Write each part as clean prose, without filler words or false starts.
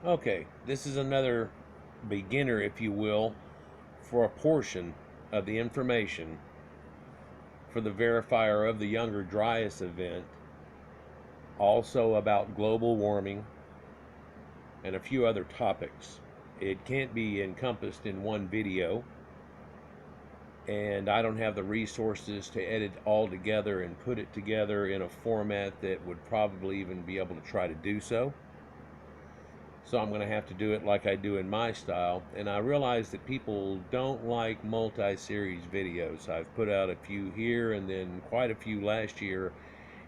Okay, this is another beginner, if you will, for a portion of the information for the verifier of the Younger Dryas event, also about global warming and a few other topics. It can't be encompassed in one video, and I don't have the resources to edit all together and put it together in a format that would probably even be able to try to do so. So I'm going to have to do it like I do in my style. And I realize that people don't like multi-series videos. I've put out a few here and then quite a few last year,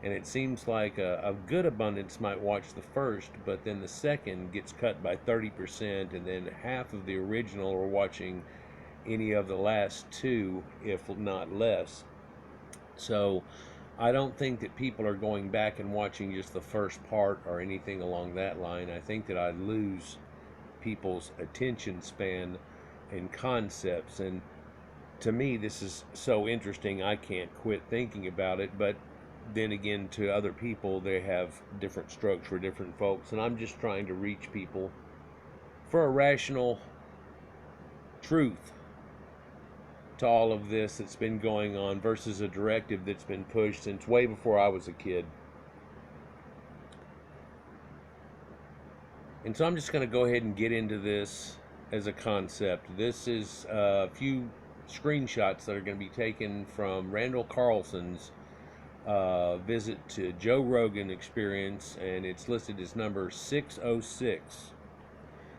and it seems like a good abundance might watch the first, but then the second gets cut by 30%, and then half of the original are watching any of the last two, if not less. So I don't think that people are going back and watching just the first part or anything along that line. I think that I'd lose people's attention span and concepts. And to me, this is so interesting, I can't quit thinking about it. But then again, to other people, they have different strokes for different folks. And I'm just trying to reach people for a rational truth to all of this that's been going on versus a directive that's been pushed since way before I was a kid. And so I'm just going to go ahead and get into this as a concept. This is a few screenshots that are going to be taken from Randall Carlson's visit to Joe Rogan Experience, and it's listed as number 606.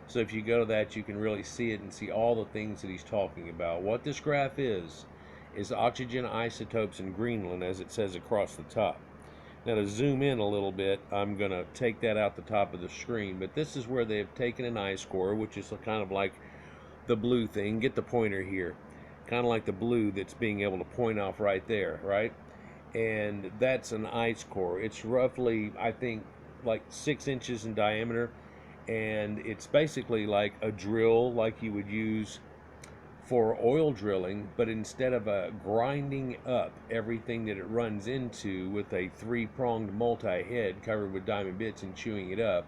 So if you go to that, you can really see it and see all the things that he's talking about. What this graph is oxygen isotopes in Greenland, as it says across the top. Now to zoom in a little bit, I'm going to take that out the top of the screen, but this is where they've taken an ice core, which is kind of like the blue thing. Get the pointer here. Kind of like the blue that's being able to point off right there, right? And that's an ice core. It's roughly, I think, like 6 inches in diameter, and it's basically like a drill like you would use for oil drilling, but instead of grinding up everything that it runs into with a three-pronged multi-head covered with diamond bits and chewing it up,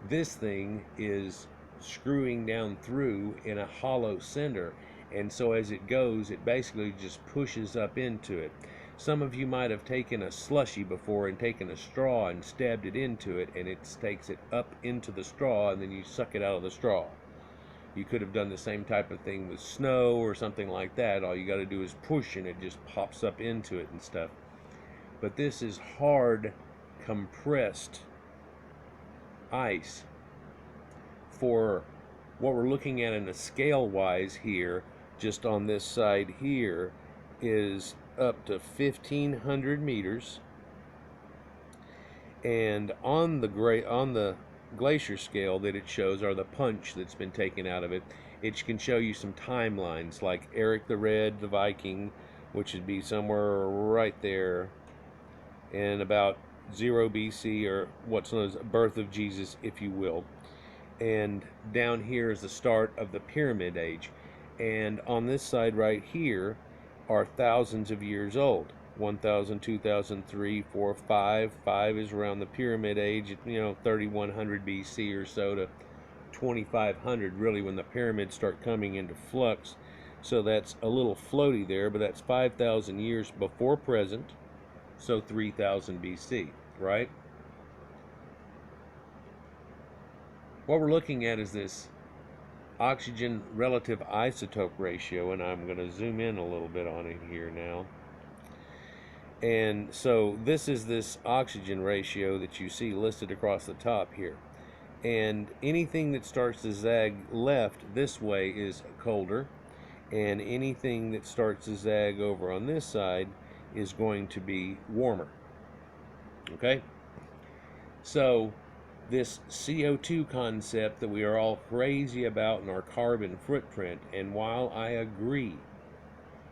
this thing is screwing down through in a hollow cinder. And so as it goes, it basically just pushes up into it. Some of you might have taken a slushy before and taken a straw and stabbed it into it, and it takes it up into the straw, and then you suck it out of the straw. You could have done the same type of thing with snow or something like that. All you got to do is push and it just pops up into it and stuff. But this is hard, compressed ice. For what we're looking at in a scale wise here, just on this side here, is up to 1,500 meters. And on the glacier scale that it shows, or the punch that's been taken out of it, it can show you some timelines like Eric the Red, the Viking, which would be somewhere right there, and about 0 BC, or what's known as birth of Jesus, if you will. And down here is the start of the Pyramid Age. And on this side right here are thousands of years old. 1,000, 2,000, 3, 4, 5. 5 is around the Pyramid Age, 3,100 BC or so to 2,500, really, when the pyramids start coming into flux. So that's a little floaty there, but that's 5,000 years before present, so 3,000 BC, right? What we're looking at is this oxygen relative isotope ratio, and I'm going to zoom in a little bit on it here now. And so this is this oxygen ratio that you see listed across the top here. And anything that starts to zag left this way is colder, and anything that starts to zag over on this side is going to be warmer. Okay? So this CO2 concept that we are all crazy about in our carbon footprint, and while I agree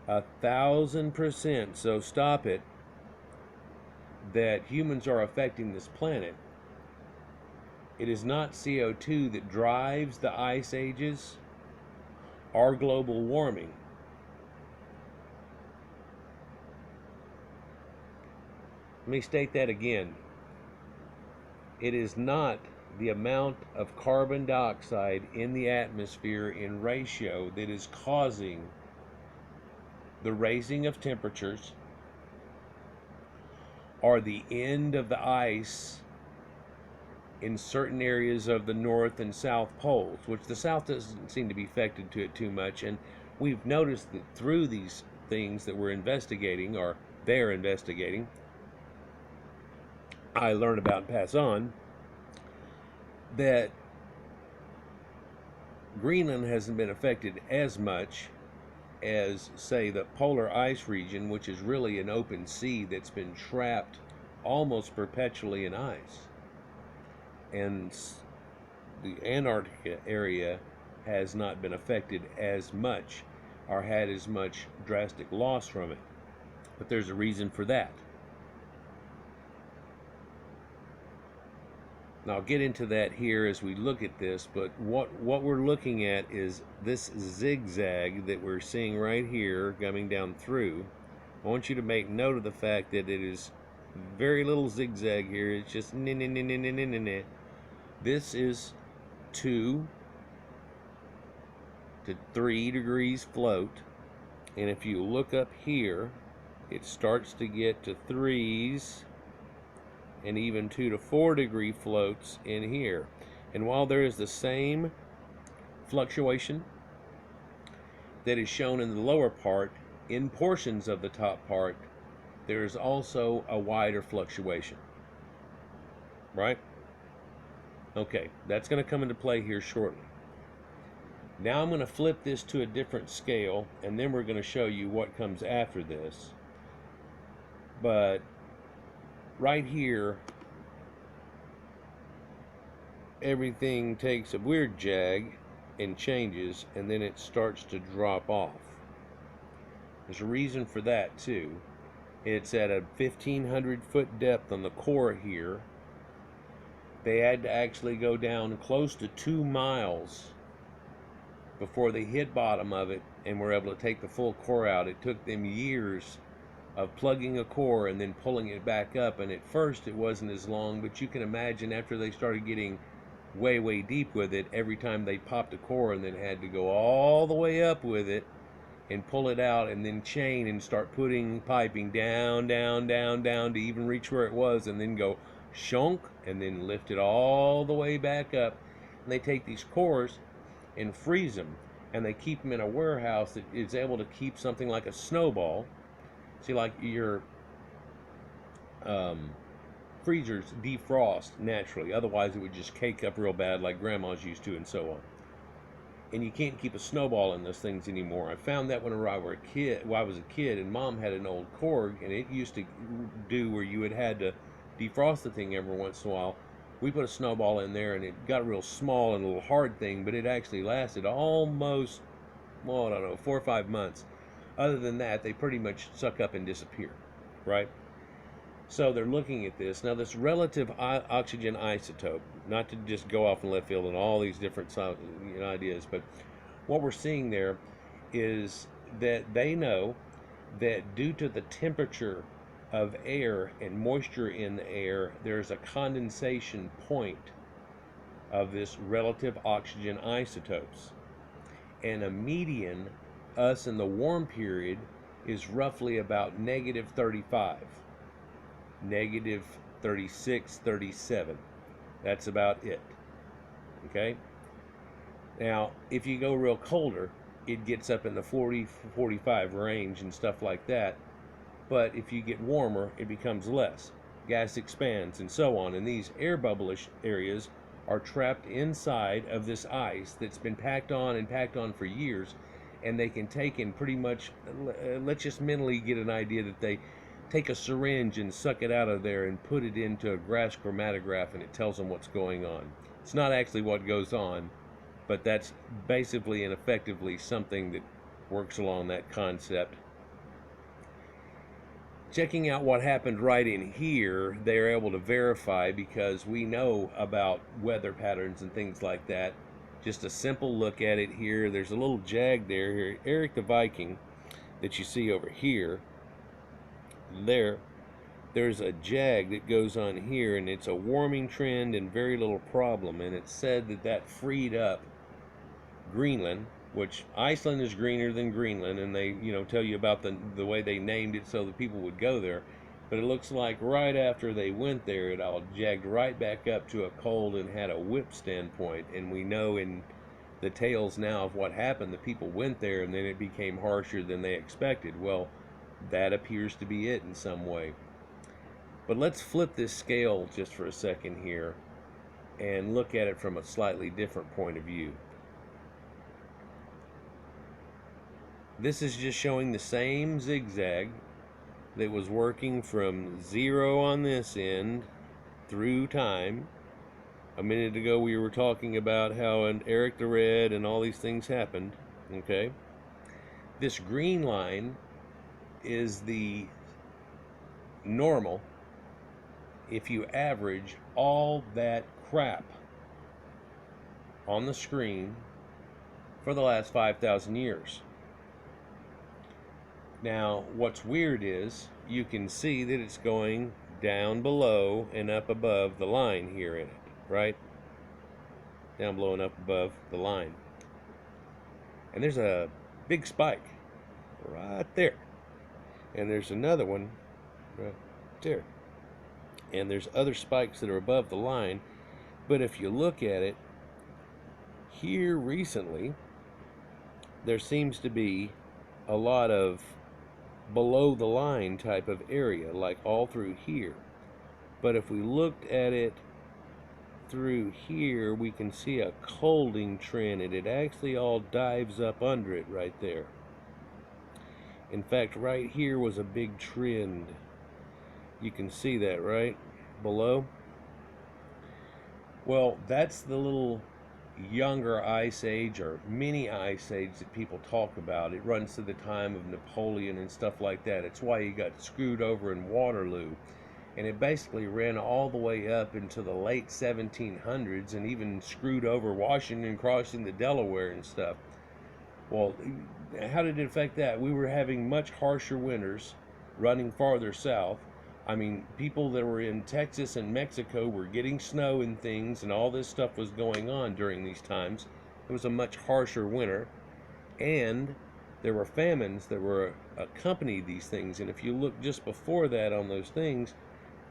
1,000%, so stop it, that humans are affecting this planet, it is not CO2 that drives the ice ages or global warming. Let me state that again. It is not the amount of carbon dioxide in the atmosphere in ratio that is causing the raising of temperatures, or the end of the ice in certain areas of the North and South poles, which the South doesn't seem to be affected to it too much. And we've noticed that through these things that we're investigating, or they're investigating, I learn about and pass on, that Greenland hasn't been affected as much as, say, the polar ice region, which is really an open sea that's been trapped almost perpetually in ice. And the Antarctica area has not been affected as much or had as much drastic loss from it. But there's a reason for that. Now I'll get into that here as we look at this, but what we're looking at is this zigzag that we're seeing right here coming down through. I want you to make note of the fact that it is very little zigzag here. It's just This is 2 to 3 degrees float, and if you look up here, it starts to get to 3s and even 2 to 4 degree floats in here. And while there is the same fluctuation that is shown in the lower part, in portions of the top part, there is also a wider fluctuation, right? Okay, that's going to come into play here shortly. Now I'm going to flip this to a different scale, and then we're going to show you what comes after this. But right here, everything takes a weird jag and changes, and then it starts to drop off. There's a reason for that too. It's at a 1,500 foot depth on the core here. They had to actually go down close to 2 miles before they hit bottom of it and were able to take the full core out. It took them years of plugging a core and then pulling it back up, and at first it wasn't as long, but you can imagine after they started getting way deep with it, every time they popped a core and then had to go all the way up with it and pull it out and then chain and start putting piping down to even reach where it was, and then go shunk and then lift it all the way back up. And they take these cores and freeze them, and they keep them in a warehouse that is able to keep something like a snowball. See, like your freezers defrost naturally, otherwise it would just cake up real bad like grandma's used to, and so on. And you can't keep a snowball in those things anymore. I found that when I was a kid, and Mom had an old Korg, and it used to do where you had to defrost the thing every once in a while. We put a snowball in there, and it got real small and a little hard thing, but it actually lasted almost, well, I don't know, 4 or 5 months. Other than that, they pretty much suck up and disappear, right? So they're looking at this. Now, this relative oxygen isotope, not to just go off in left field and all these different ideas, but what we're seeing there is that they know that due to the temperature of air and moisture in the air, there's a condensation point of this relative oxygen isotopes. And a median, us in the warm period, is roughly about negative 35. Negative 36, 37. That's about it. Okay? Now, if you go real colder, it gets up in the 40, 45 range and stuff like that. But if you get warmer, it becomes less. Gas expands and so on. And these air bubble-ish areas are trapped inside of this ice that's been packed on for years. And they can take in pretty much, let's just mentally get an idea that they take a syringe and suck it out of there and put it into a gas chromatograph, and it tells them what's going on. It's not actually what goes on, but that's basically and effectively something that works along that concept. Checking out what happened right in here, they're able to verify, because we know about weather patterns and things like that. Just a simple look at it here. There's a little jag there here. Eric the Viking that you see over here, there, there's a jag that goes on here, and it's a warming trend and very little problem. And it's said that that freed up Greenland, which Iceland is greener than Greenland, and they, tell you about the way they named it so that people would go there. But it looks like right after they went there, it all jagged right back up to a cold and had a whip standpoint. And we know in the tales now of what happened, the people went there and then it became harsher than they expected. Well, that appears to be it in some way. But let's flip this scale just for a second here and look at it from a slightly different point of view. This is just showing the same zigzag that was working from 0 on this end through time. A minute ago we were talking about how an Eric the Red and all these things happened, okay? This green line is the normal if you average all that crap on the screen for the last 5,000 years. Now, what's weird is you can see that it's going down below and up above the line here in it, right? Down below and up above the line. And there's a big spike right there. And there's another one right there. And there's other spikes that are above the line. But if you look at it, here recently, there seems to be a lot of below the line type of area, like all through here. But if we looked at it through here, we can see a colding trend, and it actually all dives up under it right there. In fact, right here was a big trend. You can see that right below. Well, that's the little younger ice age or mini ice age that people talk about. It runs to the time of Napoleon and stuff like that. It's why he got screwed over in Waterloo. And it basically ran all the way up into the late 1700s and even screwed over Washington crossing the Delaware and stuff. Well, how did it affect that? We were having much harsher winters running farther south. I mean, people that were in Texas and Mexico were getting snow and things, and all this stuff was going on during these times. It was a much harsher winter, and there were famines that were accompanied these things. And if you look just before that on those things,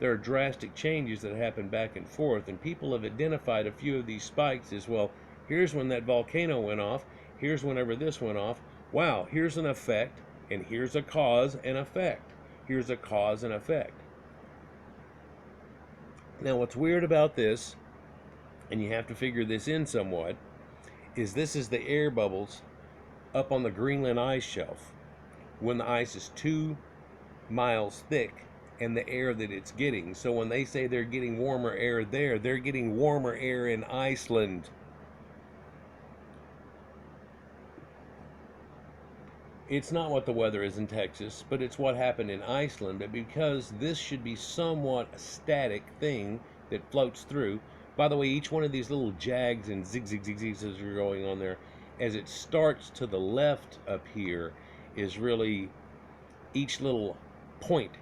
there are drastic changes that happen back and forth, and people have identified a few of these spikes as, well, here's when that volcano went off, here's whenever this went off. Wow, here's an effect, and here's a cause and effect. Here's a cause and effect. Now, what's weird about this, and you have to figure this in somewhat, is this is the air bubbles up on the Greenland ice shelf when the ice is 2 miles thick and the air that it's getting. So when they say they're getting warmer air there, they're getting warmer air in Iceland. It's not what the weather is in Texas, but it's what happened in Iceland. But because this should be somewhat a static thing that floats through, by the way, each one of these little jags and zigzags that are going on there, as it starts to the left up here, is really each little point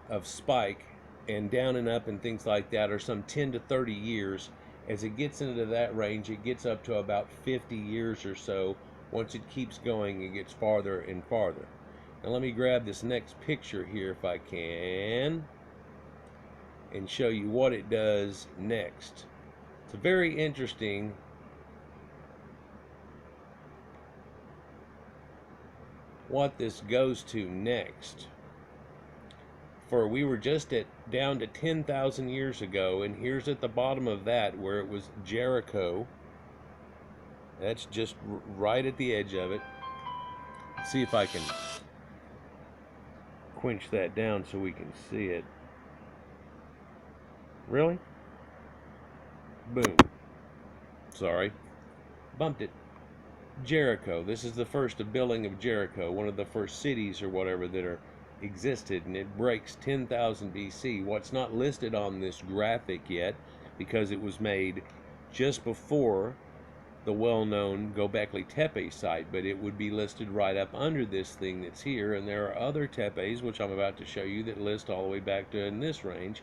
of spike, and down and up and things like that are some 10 to 30 years. As it gets into that range, it gets up to about 50 years or so. Once it keeps going, it gets farther and farther. Now let me grab this next picture here if I can and show you what it does next. It's very interesting what this goes to next. For we were just down to 10,000 years ago, and here's at the bottom of that where it was Jericho. That's just right at the edge of it. Let's see if I can quench that down so we can see it. Really? Boom. Sorry. Bumped it. Jericho. This is the first building of Jericho, one of the first cities or whatever that are existed, and it breaks 10,000 BC. What's not listed on this graphic yet, because it was made just before the well-known Göbekli Tepe site, but it would be listed right up under this thing that's here. And there are other tepes, which I'm about to show you, that list all the way back to in this range.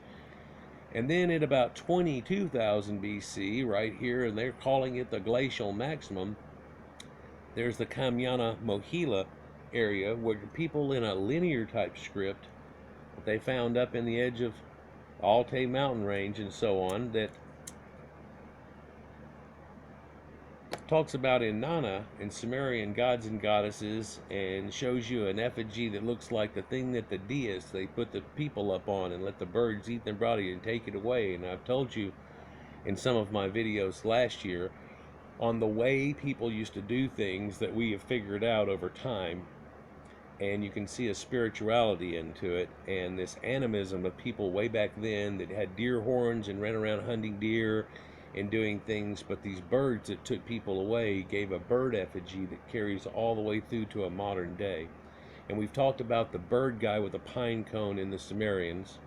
And then at about 22,000 BC, right here, and they're calling it the glacial maximum, there's the Kamyana Mohila area, where people in a linear type script that they found up in the edge of Altai mountain range and so on, that talks about Inanna and Sumerian gods and goddesses, and shows you an effigy that looks like the thing that the deists, they put the people up on and let the birds eat their body and take it away. And I've told you in some of my videos last year on the way people used to do things that we have figured out over time, and you can see a spirituality into it, and this animism of people way back then that had deer horns and ran around hunting deer and doing things. But these birds that took people away gave a bird effigy that carries all the way through to a modern day. And we've talked about the bird guy with a pine cone in the Sumerians,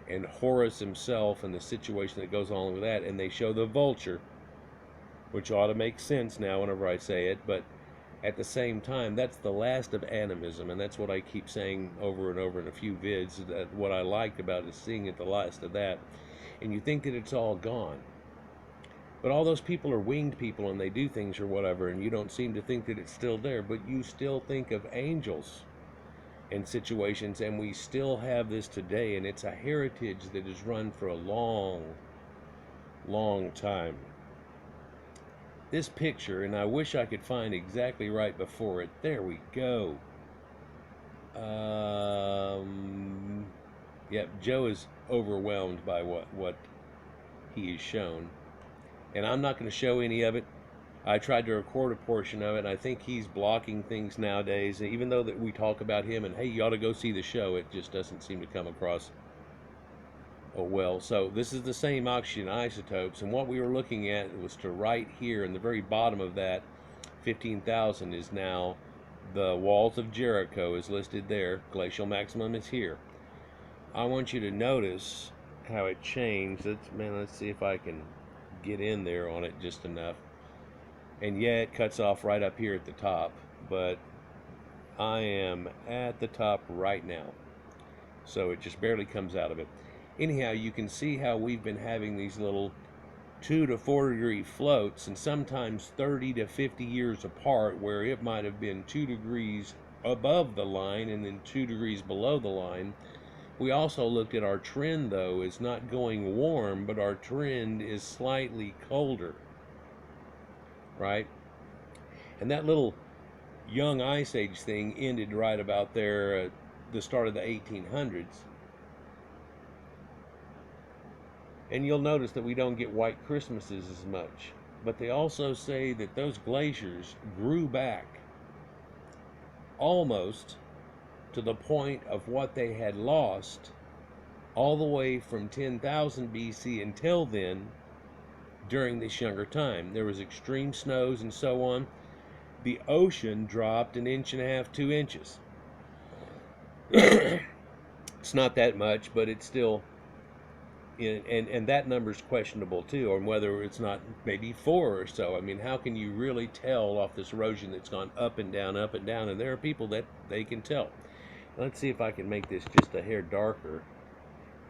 and Horus himself and the situation that goes on with that. And they show the vulture, which ought to make sense now whenever I say it, but at the same time, that's the last of animism, and that's what I keep saying over and over in a few vids, that what I liked about it is seeing it the last of that. And you think that it's all gone, but all those people are winged people and they do things or whatever, and you don't seem to think that it's still there, but you still think of angels and situations, and we still have this today, and it's a heritage that has run for a long, long time. This picture, and I wish I could find exactly right before it. There we go. Yep, Joe is overwhelmed by what he is shown. And I'm not going to show any of it. I tried to record a portion of it, and I think he's blocking things nowadays. Even though that we talk about him and, hey, you ought to go see the show, it just doesn't seem to come across well. So this is the same oxygen isotopes, and what we were looking at was to right here in the very bottom of that 15,000 is now the walls of Jericho is listed there. Glacial maximum is here. I want you to notice how it changed. Let's see if I can get in there on it just enough. And yeah, it cuts off right up here at the top, but I am at the top right now, so it just barely comes out of it. Anyhow, you can see how we've been having these little 2 to 4 degree floats, and sometimes 30 to 50 years apart, where it might have been 2 degrees above the line and then 2 degrees below the line. We also looked at our trend, though, is not going warm, but our trend is slightly colder, right? And that little young ice age thing ended right about there at the start of the 1800s. And you'll notice that we don't get white Christmases as much. But they also say that those glaciers grew back almost to the point of what they had lost all the way from 10,000 BC until then during this younger time. There was extreme snows and so on. The ocean dropped 1.5 inches, 2 inches. It's not that much, but it's still... And that number's questionable too, or whether it's not maybe 4 or so. I mean, how can you really tell off this erosion that's gone up and down, and there are people that they can tell. Let's see if I can make this just a hair darker.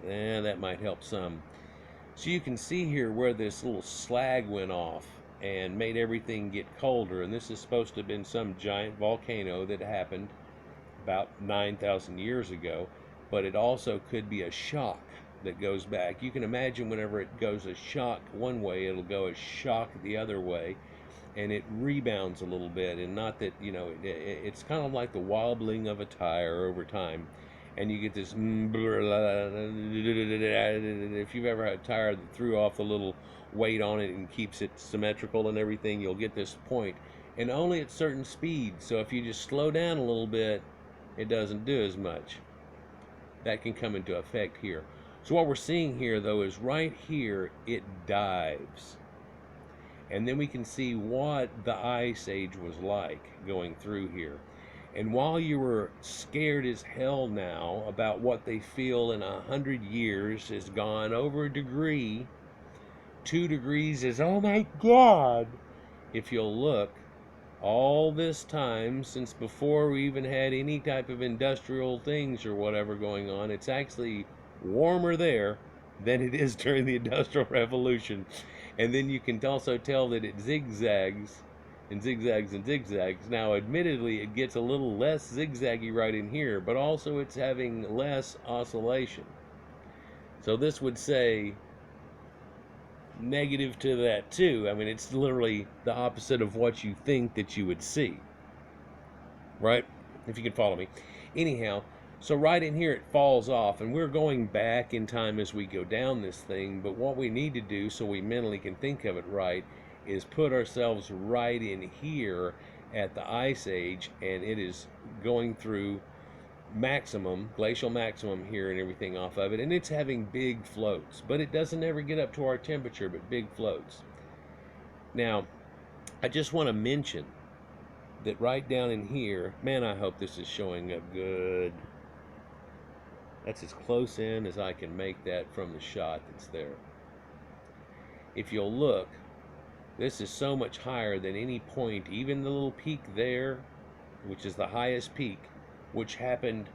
That might help some. So you can see here where this little slag went off and made everything get colder, and this is supposed to have been some giant volcano that happened about 9,000 years ago, but it also could be a shock that goes back. You can imagine whenever it goes a shock one way, it'll go a shock the other way, and it rebounds a little bit. And not that, you know, it's kind of like the wobbling of a tire over time, and you get this if you've ever had a tire that threw off the little weight on it and keeps it symmetrical and everything, you'll get this point, and only at certain speeds. So if you just slow down a little bit, it doesn't do as much. That can come into effect here. So what we're seeing here, though, is right here, it dives. And then we can see what the ice age was like going through here. And while you were scared as hell now about what they feel in 100 years has gone over a degree, 2 degrees is, oh my God. if you'll look, all this time, since before we even had any type of industrial things or whatever going on, it's actually warmer there than it is during the Industrial Revolution. And then you can also tell that it zigzags and zigzags and zigzags. Now, admittedly, it gets a little less zigzaggy right in here, but also it's having less oscillation. So this would say negative to that too. I mean, it's literally the opposite of what you think that you would see, right? If you can follow me. Anyhow, so right in here it falls off, and we're going back in time as we go down this thing, but what we need to do so we mentally can think of it right is put ourselves right in here at the ice age, and it is going through maximum, glacial maximum here and everything off of it, and it's having big floats, but it doesn't ever get up to our temperature, but big floats. Now, I just want to mention that right down in here, man, I hope this is showing up good. That's as close in as I can make that from the shot that's there. If you'll look, this is so much higher than any point, even the little peak there, which is the highest peak, which happened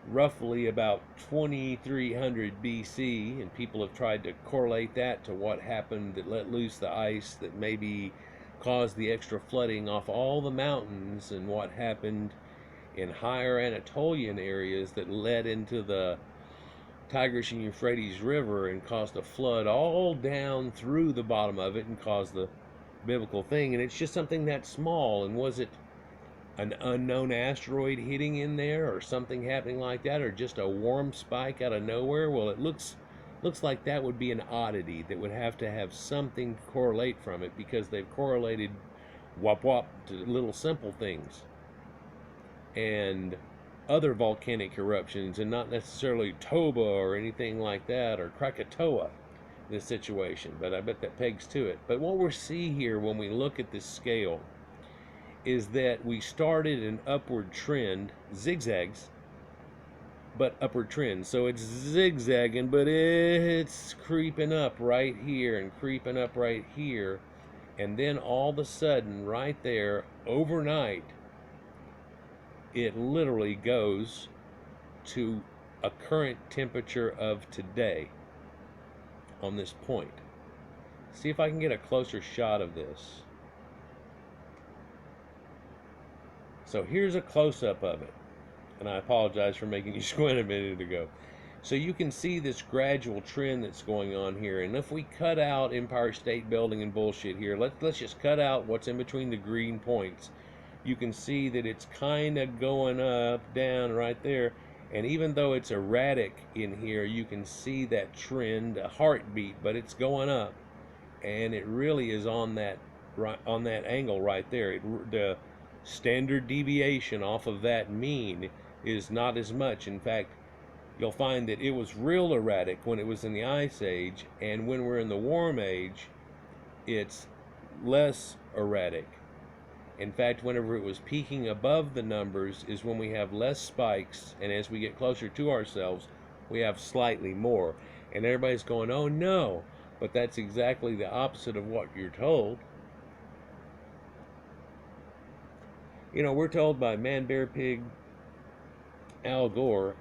roughly about 2300 BC, and people have tried to correlate that to what happened that let loose the ice that maybe caused the extra flooding off all the mountains, and what happened in higher Anatolian areas that led into the Tigris and Euphrates River and caused a flood all down through the bottom of it and caused the biblical thing. And it's just something that small. And was it an unknown asteroid hitting in there, or something happening like that, or just a warm spike out of nowhere? Well, it looks like that would be an oddity that would have to have something to correlate from it, because they've correlated wop wop to little simple things and other volcanic eruptions, and not necessarily Toba or anything like that, or Krakatoa, this situation, but I bet that pegs to it. But what we see here when we look at this scale is that we started an upward trend, zigzags, but upward trend. So it's zigzagging, but it's creeping up right here and creeping up right here. And then all of a sudden, right there, overnight, it literally goes to a current temperature of today on this point. See if I can get a closer shot of this. So here's a close-up of it, and I apologize for making you squint a minute ago. So you can see this gradual trend that's going on here, and if we cut out Empire State Building and bullshit here, let's just cut out what's in between the green points. You can see that it's kind of going up, down right there, and even though it's erratic in here, you can see that trend, a heartbeat, but it's going up, and it really is on that angle right there. The standard deviation off of that mean is not as much. In fact, you'll find that it was real erratic when it was in the Ice Age, and when we're in the Warm Age, it's less erratic. In fact, whenever it was peaking above the numbers is when we have less spikes, and as we get closer to ourselves, we have slightly more. And everybody's going, oh no, but that's exactly the opposite of what you're told. You know, we're told by Man, Bear, Pig, Al Gore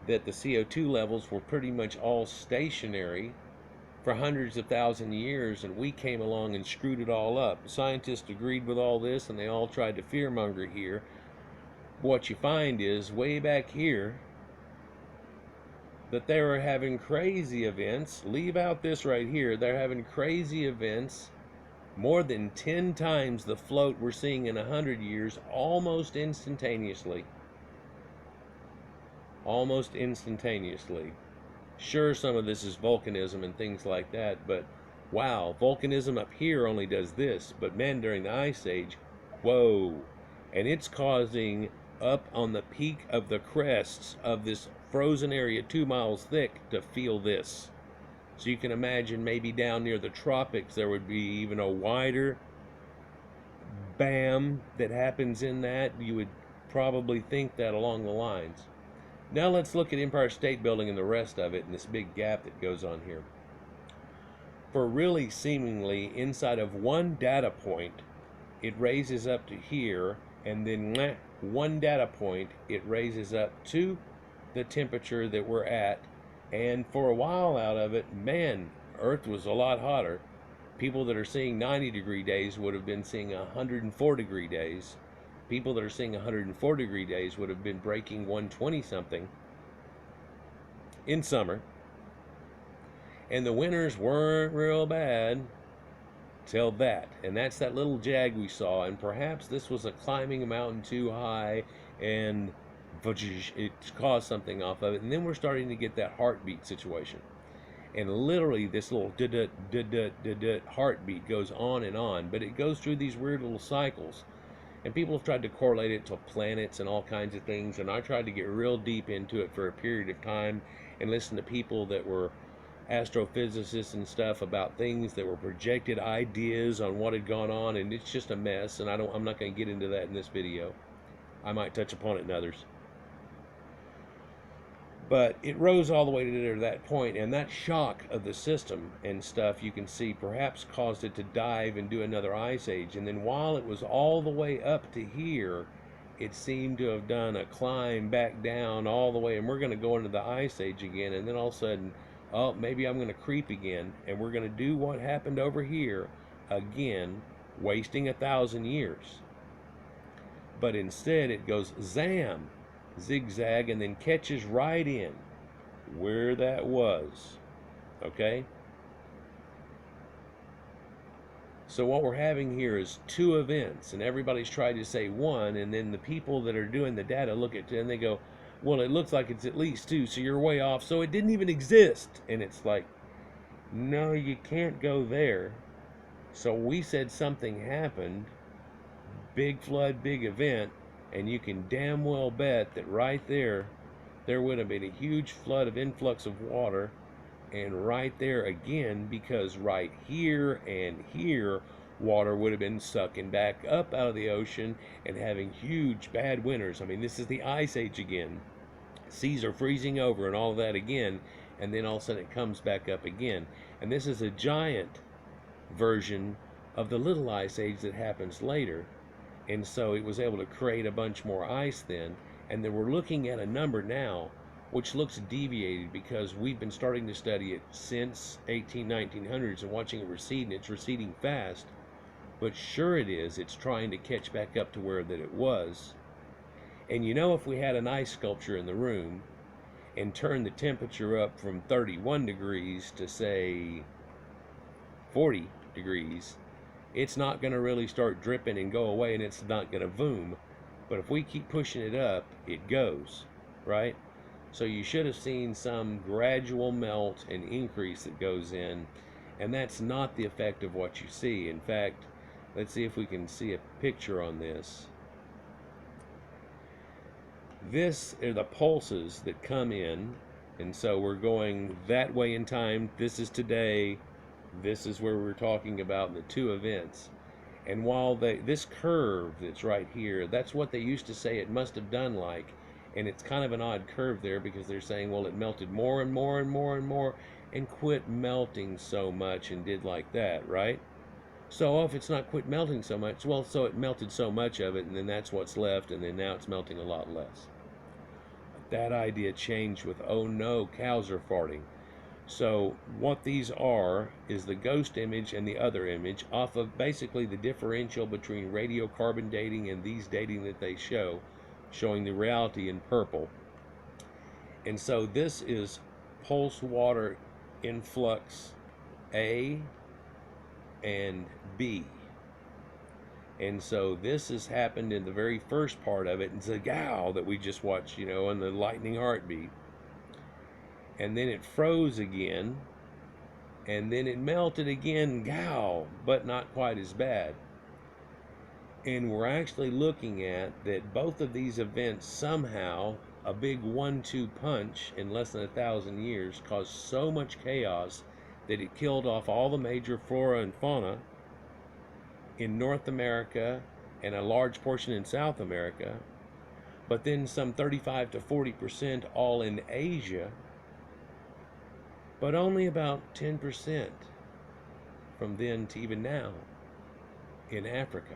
that the CO2 levels were pretty much all stationary for hundreds of thousands of years, and we came along and screwed it all up. Scientists agreed with all this, and they all tried to fearmonger here. What you find is, way back here, that they were having crazy events. Leave out this right here. They're having crazy events, more than 10 times the float we're seeing in 100 years, almost instantaneously. Almost instantaneously. Sure, some of this is volcanism and things like that, but wow, volcanism up here only does this, but man, during the Ice Age, whoa, and it's causing up on the peak of the crests of this frozen area 2 miles thick to feel this. So you can imagine maybe down near the tropics there would be even a wider bam that happens in that. You would probably think that along the lines. Now let's look at Empire State Building and the rest of it, and this big gap that goes on here. For really seemingly inside of one data point, it raises up to here, and then one data point, it raises up to the temperature that we're at. And for a while out of it, man, Earth was a lot hotter. People that are seeing 90-degree days would have been seeing 104-degree days. People that are seeing 104-degree days would have been breaking 120 something in summer. And the winters weren't real bad till that. And that's that little jag we saw. And perhaps this was a climbing a mountain too high and it caused something off of it. And then we're starting to get that heartbeat situation. And literally this little heartbeat goes on and on, but it goes through these weird little cycles. And people have tried to correlate it to planets and all kinds of things, and I tried to get real deep into it for a period of time and listen to people that were astrophysicists and stuff about things that were projected ideas on what had gone on, and it's just a mess, and I'm not going to get into that in this video. I might touch upon it in others. But it rose all the way to that point, and that shock of the system and stuff, you can see, perhaps caused it to dive and do another ice age. And then while it was all the way up to here, it seemed to have done a climb back down all the way, and we're going to go into the ice age again. And then all of a sudden, oh, maybe I'm going to creep again, and we're going to do what happened over here again, wasting 1,000 years. But instead, it goes zam, zigzag, and then catches right in where that was. Okay, so what we're having here is two events, and everybody's tried to say one, and then the people that are doing the data look at it and they go, well, it looks like it's at least two, so you're way off, so it didn't even exist. And it's like, no, you can't go there. So we said something happened, big flood, big event, and you can damn well bet that right there would have been a huge flood of influx of water. And right there again, because right here and here, water would have been sucking back up out of the ocean and having huge bad winters. I mean, this is the ice age again. Seas are freezing over and all of that again, and then all of a sudden it comes back up again. And this is a giant version of the little ice age that happens later. And so it was able to create a bunch more ice then. And then we're looking at a number now which looks deviated because we've been starting to study it since 1900s and watching it recede, and it's receding fast. But sure it is, it's trying to catch back up to where that it was. And you know, if we had an ice sculpture in the room and turned the temperature up from 31 degrees to say 40 degrees, it's not going to really start dripping and go away, and it's not going to boom. But if we keep pushing it up, it goes, right? So you should have seen some gradual melt and increase that goes in, and that's not the effect of what you see. In fact, let's see if we can see a picture on this. This are the pulses that come in, and so we're going that way in time. This is today. This is where we're talking about the two events. And while this curve that's right here, that's what they used to say it must have done like. And it's kind of an odd curve there because they're saying, well, it melted more and more and more and more and quit melting so much and did like that, right? So if it's not quit melting so much, well, so it melted so much of it, and then that's what's left, and then now it's melting a lot less. That idea changed with, oh no, cows are farting. So what these are is the ghost image and the other image off of basically the differential between radiocarbon dating and these dating that they show, showing the reality in purple. And so this is pulse water influx A and B. And so this has happened in the very first part of it, and Zagao that we just watched, you know, and the lightning heartbeat. And then it froze again, and then it melted again, gow, but not quite as bad. And we're actually looking at that both of these events somehow, a big 1-2 punch in less than 1,000 years, caused so much chaos that it killed off all the major flora and fauna in North America and a large portion in South America, but then some 35 to 40% all in Asia, but only about 10% from then to even now in Africa.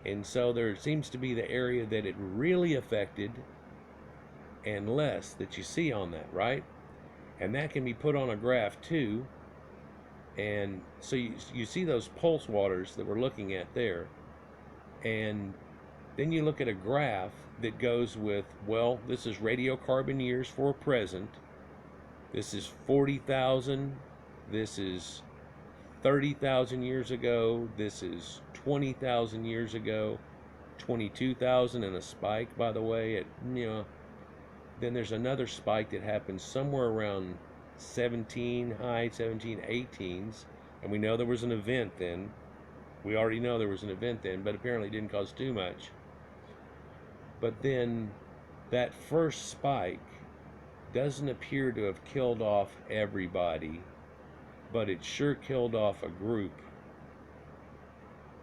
And so there seems to be the area that it really affected and less that you see on that, right? And that can be put on a graph too. And so you see those pulse waters that we're looking at there. And then you look at a graph that goes with, well, this is radiocarbon years for present. This is 40,000. This is 30,000 years ago. This is 20,000 years ago. 22,000 and a spike, by the way. Then there's another spike that happens somewhere around 17, high 17, 18s. And we know there was an event then. We already know there was an event then, but apparently it didn't cause too much. But then that first spike doesn't appear to have killed off everybody, but it sure killed off a group.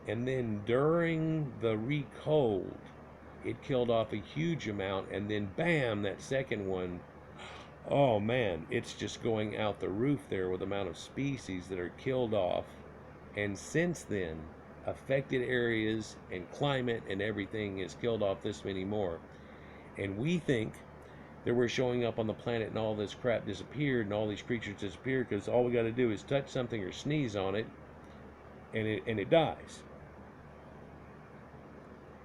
And then during the recold, it killed off a huge amount, and then bam, that second one, oh man, it's just going out the roof there with the amount of species that are killed off. And since then, affected areas and climate and everything has killed off this many more. And we think that we're showing up on the planet and all this crap disappeared and all these creatures disappeared because all we got to do is touch something or sneeze on it and it dies.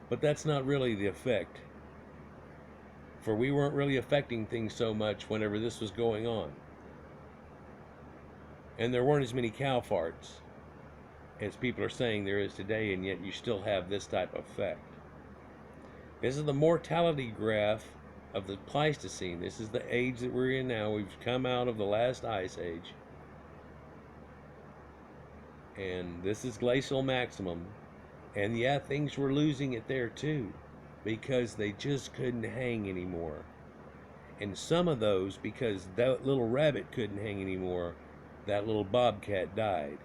But that's not really the effect. For we weren't really affecting things so much whenever this was going on. And there weren't as many cow farts as people are saying there is today, and yet you still have this type of effect. This is the mortality graph of the Pleistocene. This is the age that we're in now. We've come out of the last ice age. And this is glacial maximum. And yeah, things were losing it there too, because they just couldn't hang anymore. And some of those, because that little rabbit couldn't hang anymore, that little bobcat died.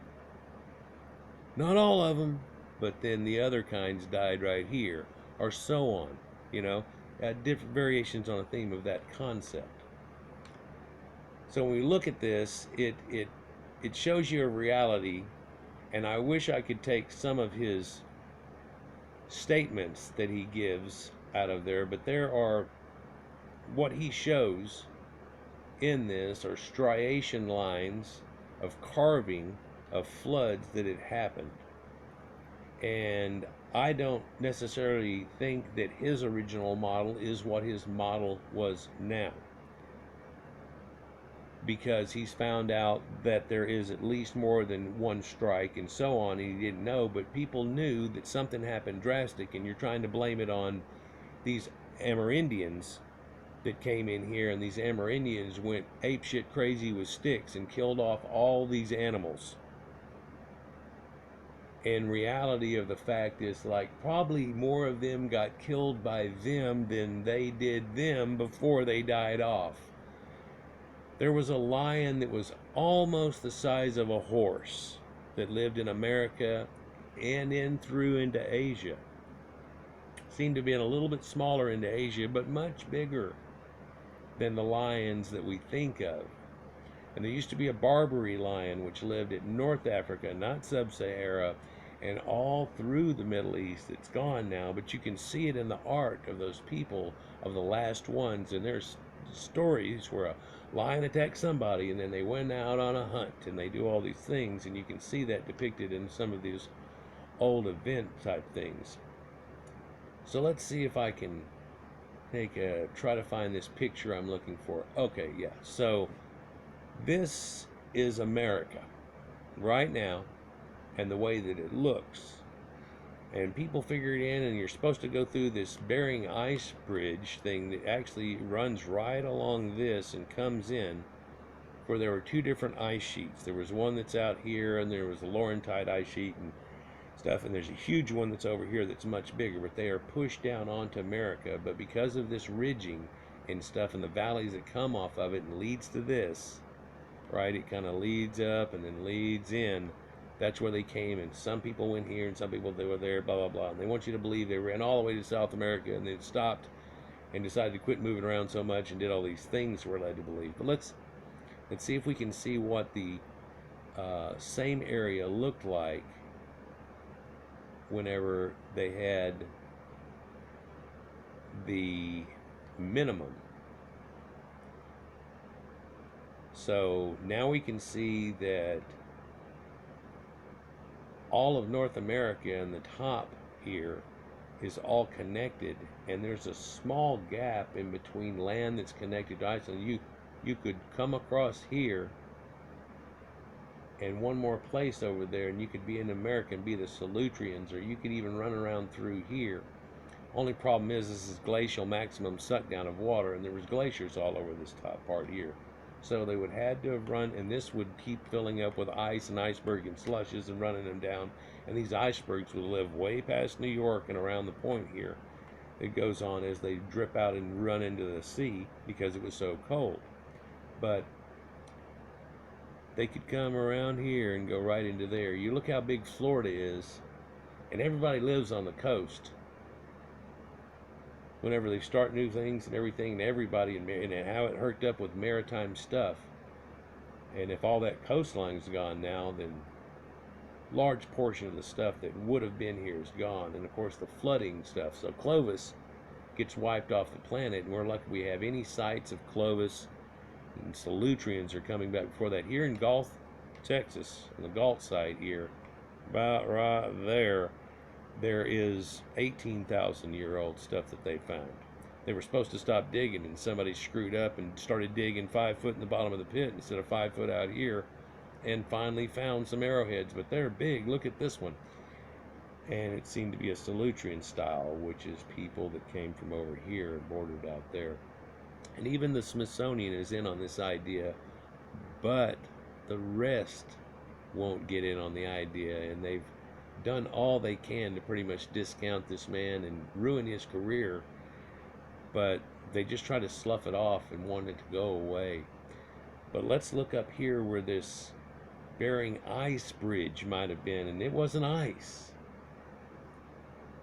Not all of them, but then the other kinds died right here, or so on, different variations on a theme of that concept. So when we look at this, it shows you a reality, and I wish I could take some of his statements that he gives out of there, but there are, what he shows in this are striation lines of carving of floods that had happened. And I don't necessarily think that his original model is what his model was now, because he's found out that there is at least more than one strike and so on, and he didn't know, but people knew that something happened drastic, and you're trying to blame it on these Amerindians that came in here, and these Amerindians went apeshit crazy with sticks and killed off all these animals. And reality of the fact is, like, probably more of them got killed by them than they did them before they died off. There was a lion that was almost the size of a horse that lived in America and through into Asia. Seemed to be a little bit smaller into Asia, but much bigger than the lions that we think of. And there used to be a Barbary lion which lived in North Africa, not Sub-Sahara, and all through the Middle East. It's gone now, but you can see it in the art of those people, of the last ones, and there's stories where a lion attacked somebody and then they went out on a hunt and they do all these things, and you can see that depicted in some of these old event type things. So let's see if I can try to find this picture I'm looking for. Okay, yeah, so this is America right now and the way that it looks. And people figure it in, and you're supposed to go through this Bering ice bridge thing that actually runs right along this and comes in, where there were two different ice sheets. There was one that's out here, and there was a Laurentide ice sheet and stuff, and there's a huge one that's over here that's much bigger, but they are pushed down onto America. But because of this ridging and stuff and the valleys that come off of it and leads to this, right, it kind of leads up and then leads in. That's where they came, and some people went here and some people they were there, blah blah blah, and they want you to believe they ran all the way to South America and then stopped and decided to quit moving around so much and did all these things we're led to believe. But let's see if we can see what the same area looked like whenever they had the minimum. So now we can see that all of North America and the top here is all connected, and there's a small gap in between land that's connected to Iceland. You could come across here and one more place over there, and you could be in America and be the Solutreans, or you could even run around through here. Only problem is this is glacial maximum suck down of water, and there was glaciers all over this top part here. So they would had to have run, and this would keep filling up with ice and iceberg and slushes and running them down. And these icebergs would live way past New York and around the point here. It goes on as they drip out and run into the sea because it was so cold. But they could come around here and go right into there. You look how big Florida is, and everybody lives on the coast. Whenever they start new things and everything, and everybody, and how it hooked up with maritime stuff. And if all that coastline's gone now, then large portion of the stuff that would have been here is gone. And of course the flooding stuff. So Clovis gets wiped off the planet, and we're lucky we have any sites of Clovis, and Solutreans are coming back before that. Here in Gulf, Texas, on the Galt site here, about right there, there is 18,000-year-old stuff that they found. They were supposed to stop digging, and somebody screwed up and started digging 5 foot in the bottom of the pit instead of 5 foot out here, and finally found some arrowheads, but they're big. Look at this one. And it seemed to be a Solutrean style, which is people that came from over here and bordered out there. And even the Smithsonian is in on this idea, but the rest won't get in on the idea, and they've done all they can to pretty much discount this man and ruin his career, but they just try to slough it off and want it to go away. But let's look up here where this Bering Ice Bridge might have been, and it wasn't ice.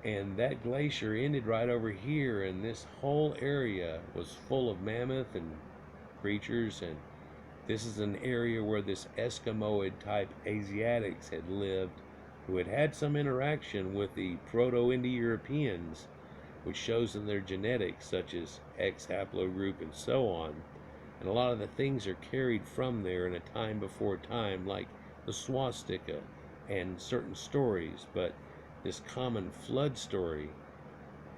And that glacier ended right over here, and this whole area was full of mammoth and creatures, and this is an area where this Eskimoid type Asiatics had lived, who had had some interaction with the Proto-Indo-Europeans, which shows in their genetics, such as X haplogroup and so on. And a lot of the things are carried from there in a time before time, like the swastika and certain stories. But this common flood story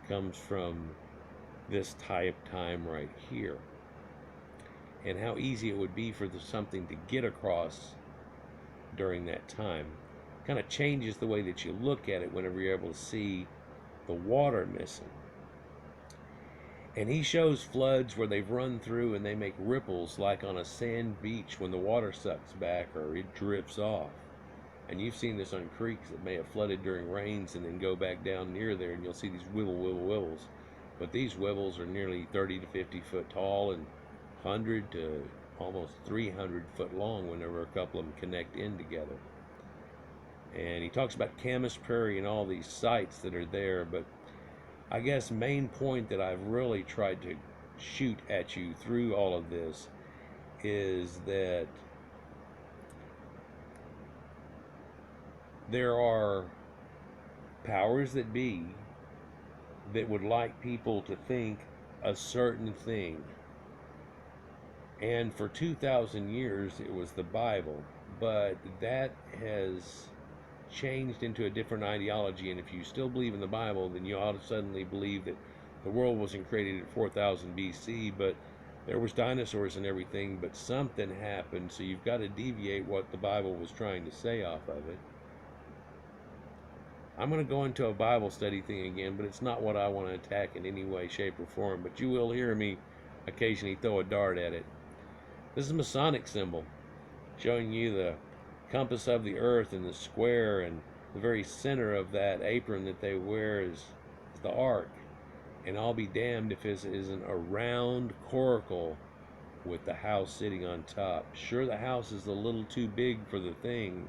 comes from this type time right here. And how easy it would be for something to get across during that time. Kind of changes the way that you look at it whenever you're able to see the water missing. And he shows floods where they've run through and they make ripples like on a sand beach when the water sucks back or it drifts off. And you've seen this on creeks that may have flooded during rains and then go back down near there, and you'll see these wibbles. But these wibbles are nearly 30 to 50 foot tall and 100 to almost 300 foot long whenever a couple of them connect in together. And he talks about Camas Prairie and all these sites that are there, but I guess main point that I've really tried to shoot at you through all of this is that there are powers that be that would like people to think a certain thing. And for 2,000 years it was the Bible, but that has changed into a different ideology, and if you still believe in the Bible, then you ought to suddenly believe that the world wasn't created at 4000 BC, but there was dinosaurs and everything, but something happened, so you've got to deviate what the Bible was trying to say off of it. I'm going to go into a Bible study thing again, but it's not what I want to attack in any way, shape, or form, but you will hear me occasionally throw a dart at it. This is a Masonic symbol, showing you the compass of the earth and the square, and the very center of that apron that they wear is the ark. And I'll be damned if this isn't a round coracle with the house sitting on top. Sure, the house is a little too big for the thing,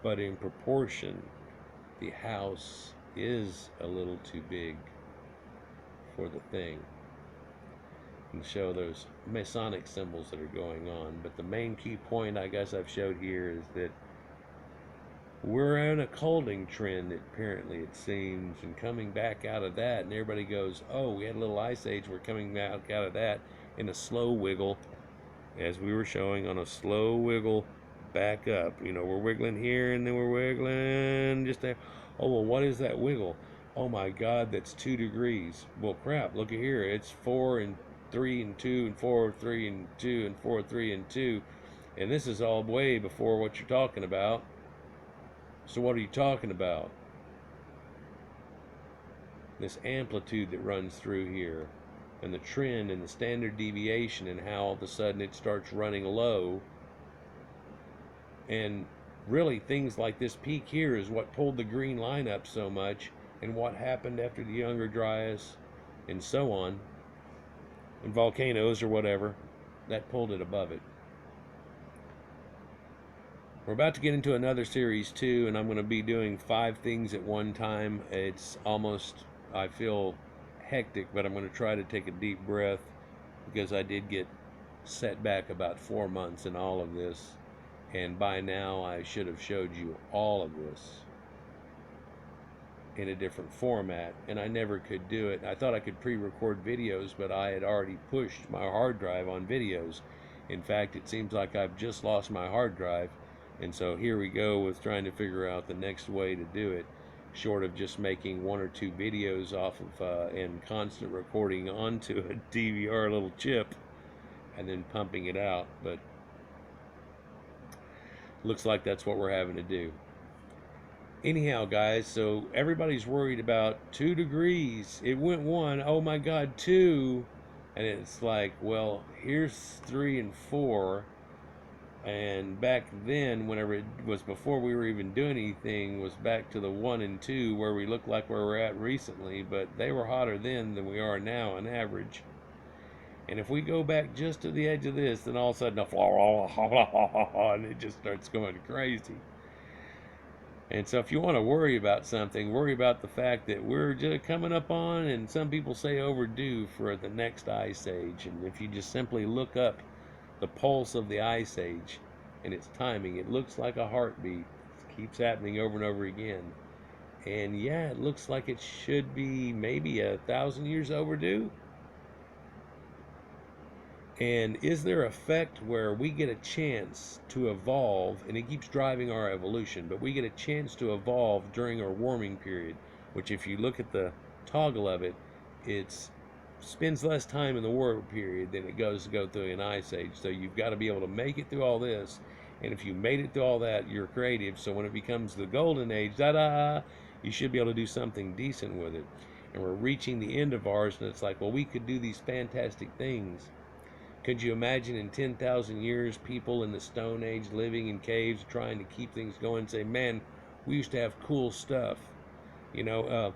but in proportion, the house is a little too big for the thing. And show those Masonic symbols that are going on. But the main key point I guess I've showed here is that we're in a colding trend, apparently, it seems, and coming back out of that, and everybody goes, oh, we had a little ice age, we're coming back out of that in a slow wiggle, as we were showing, on a slow wiggle back up. You know, we're wiggling here, and then we're wiggling just there. Oh, well, what is that wiggle? Oh my God, that's 2 degrees. Well, crap, look at here, it's 4 and 3 and 2 and 4, 3 and 2 and 4, 3 and 2, and this is all way before what you're talking about. So what are you talking about? This amplitude that runs through here, and the trend and the standard deviation, and how all of a sudden it starts running low. And really, things like this peak here is what pulled the green line up so much, and what happened after the Younger Dryas, and so on, and volcanoes or whatever, that pulled it above it. We're about to get into another series too, and I'm going to be doing 5 things at one time. It's almost, I feel, hectic, but I'm going to try to take a deep breath, because I did get set back about 4 months in all of this, and by now I should have showed you all of this in a different format, and I never could do it. I thought I could pre-record videos, but I had already pushed my hard drive on videos. In fact, it seems like I've just lost my hard drive. And so here we go with trying to figure out the next way to do it, short of just making 1 or 2 videos off of and constant recording onto a DVR little chip and then pumping it out. But looks like that's what we're having to do. Anyhow, guys, so everybody's worried about 2 degrees. It went 1, oh my God, 2. And it's like, well, here's 3 and 4. And back then, whenever it was before we were even doing anything, was back to the 1 and 2, where we look like where we're at recently, but they were hotter then than we are now on average. And if we go back just to the edge of this, then all of a sudden, and it just starts going crazy. And so if you want to worry about something, worry about the fact that we're just coming up on, and some people say overdue, for the next ice age. And if you just simply look up the pulse of the ice age and its timing, it looks like a heartbeat. It keeps happening over and over again. And yeah, it looks like it should be maybe 1,000 years overdue. And is there an effect where we get a chance to evolve, and it keeps driving our evolution, but we get a chance to evolve during our warming period, which if you look at the toggle of it, it's spends less time in the warm period than it goes to go through an ice age. So you've got to be able to make it through all this, and if you made it through all that, you're creative. So when it becomes the golden age, you should be able to do something decent with it. And we're reaching the end of ours, and it's like, well, we could do these fantastic things. Could you imagine in 10,000 years people in the Stone Age living in caves trying to keep things going, say, man, we used to have cool stuff, you know,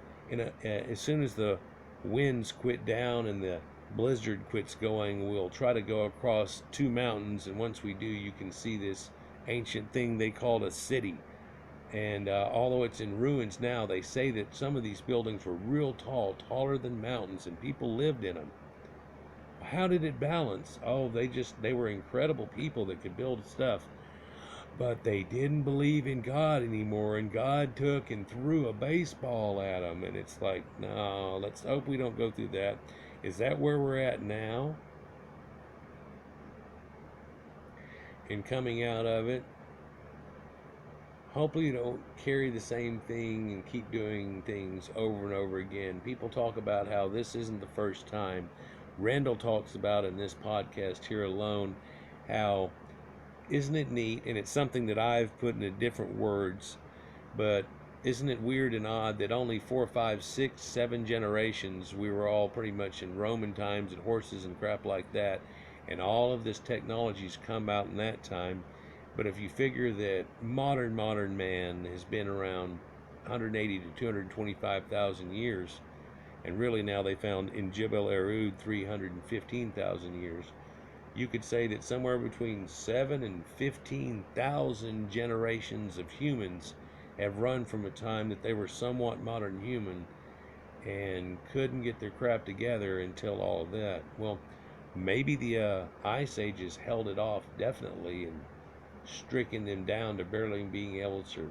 as soon as the winds quit down and the blizzard quits going, we'll try to go across 2 mountains, and once we do, you can see this ancient thing they called a city. And although it's in ruins now, they say that some of these buildings were real tall, taller than mountains, and people lived in them. How did it balance? Oh, they were incredible people that could build stuff, but they didn't believe in God anymore, and God took and threw a baseball at them. And it's like, no, let's hope we don't go through that. Is that where we're at now? And coming out of it, hopefully you don't carry the same thing and keep doing things over and over again. People talk about how this isn't the first time. Randall talks about in this podcast here alone how, isn't it neat, and it's something that I've put into different words, but isn't it weird and odd that only 4, 5, 6, 7 generations, we were all pretty much in Roman times and horses and crap like that, and all of this technology's come out in that time. But if you figure that modern man has been around 180 to 225,000 years, and really now they found in Jebel Erud 315,000 years, you could say that somewhere between 7 and 15,000 generations of humans have run from a time that they were somewhat modern human and couldn't get their crap together until all of that. Well, maybe the ice ages held it off definitely, and stricken them down to barely being able to